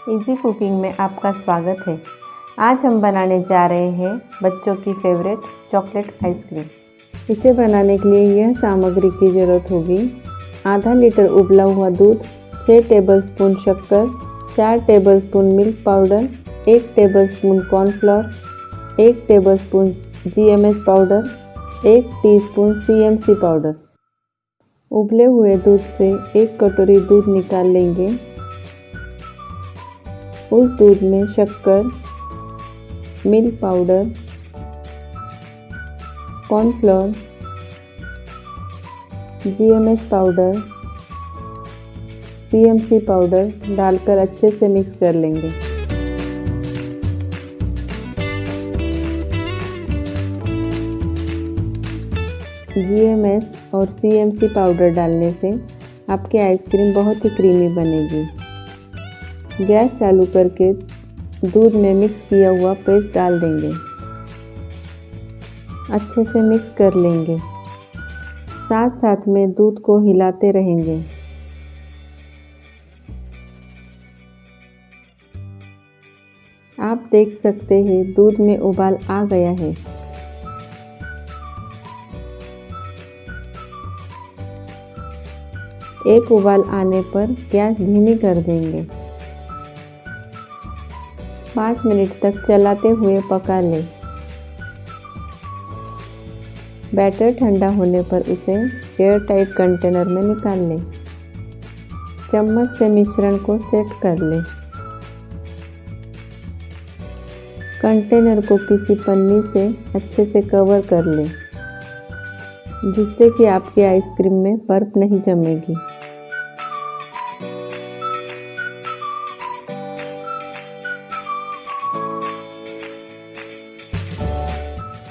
Easy cooking में आपका स्वागत है। आज हम बनाने जा रहे हैं बच्चों की फेवरेट चॉकलेट आइसक्रीम। इसे बनाने के लिए यह सामग्री की ज़रूरत होगी: आधा लीटर उबला हुआ दूध, 6 टेबलस्पून शक्कर, 4 tablespoon milk powder, 1 tablespoon cornflour, 1 tablespoon GMS powder, 1 teaspoon CMC powder. उबले हुए दूध से 1 कटोरी दूध निकाल लेंगे। उस दूध में शक्कर, milk powder, cornflour, GMS powder, CMC powder डालकर अच्छे से मिक्स कर लेंगे। GMS और CMC पाउडर डालने से आपकी आइसक्रीम बहुत ही क्रीमी बनेगी। गैस चालू करके दूध में मिक्स किया हुआ पेस्ट डाल देंगे। अच्छे से मिक्स कर लेंगे। साथ साथ में दूध को हिलाते रहेंगे। आप देख सकते हैं दूध में उबाल आ गया है। एक उबाल आने पर गैस धीमी कर देंगे। 5 मिनट तक चलाते हुए पका लें। बैटर ठंडा होने पर उसे एयर टाइट कंटेनर में निकाल लें। चम्मच से मिश्रण को सेट कर लें। कंटेनर को किसी पन्नी से अच्छे से कवर कर लें, जिससे कि आपकी आइसक्रीम में बर्फ नहीं जमेगी।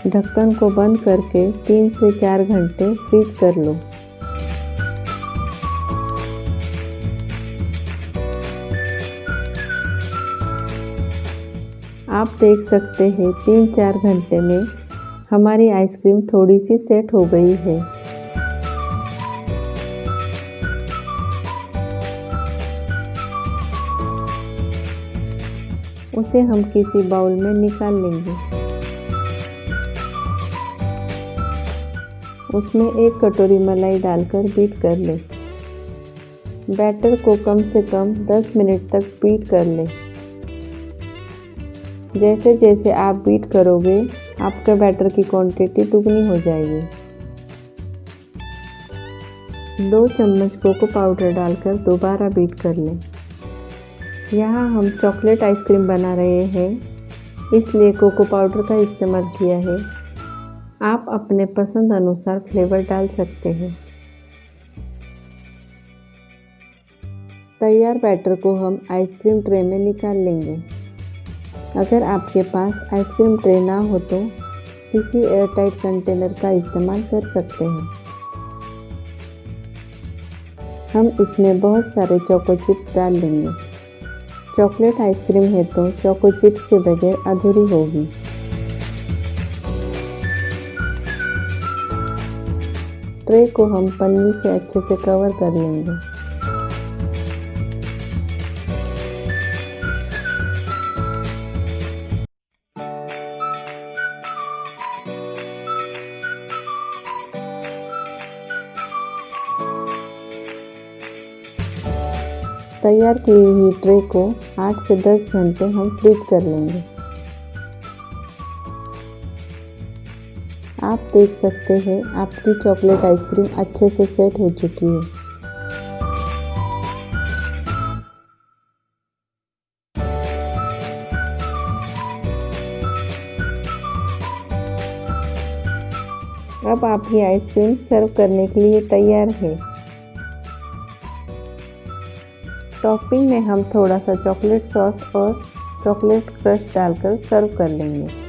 ढक्कन को बंद करके 3 से 4 घंटे फ्रीज कर लो। आप देख सकते हैं 3-4 घंटे में हमारी आइसक्रीम थोड़ी सी सेट हो गई है। उसे हम किसी बाउल में निकाल लेंगे। उसमें 1 कटोरी मलाई डालकर बीट कर लें। बैटर को कम से कम 10 मिनट तक बीट कर लें। जैसे जैसे आप बीट करोगे, आपके बैटर की क्वांटिटी दुगनी हो जाएगी। 2 चम्मच कोको पाउडर डालकर दोबारा बीट कर लें। यहाँ हम चॉकलेट आइसक्रीम बना रहे हैं, इसलिए कोको पाउडर का इस्तेमाल किया है। आप अपने पसंद अनुसार फ्लेवर डाल सकते हैं। तैयार बैटर को हम आइसक्रीम ट्रे में निकाल लेंगे। अगर आपके पास आइसक्रीम ट्रे ना हो तो किसी एयरटाइट कंटेनर का इस्तेमाल कर सकते हैं। हम इसमें बहुत सारे चोको चिप्स डाल लेंगे। चॉकलेट आइसक्रीम है तो चोको चिप्स के बगैर अधूरी होगी। ट्रे को हम पन्नी से अच्छे से कवर कर लेंगे। तैयार की हुई ट्रे को 8 से 10 घंटे हम फ्रीज कर लेंगे। आप देख सकते हैं आपकी चॉकलेट आइसक्रीम अच्छे से सेट हो चुकी है। अब आपकी आइसक्रीम सर्व करने के लिए तैयार है। टॉपिंग में हम थोड़ा सा चॉकलेट सॉस और चॉकलेट क्रश डालकर सर्व कर लेंगे।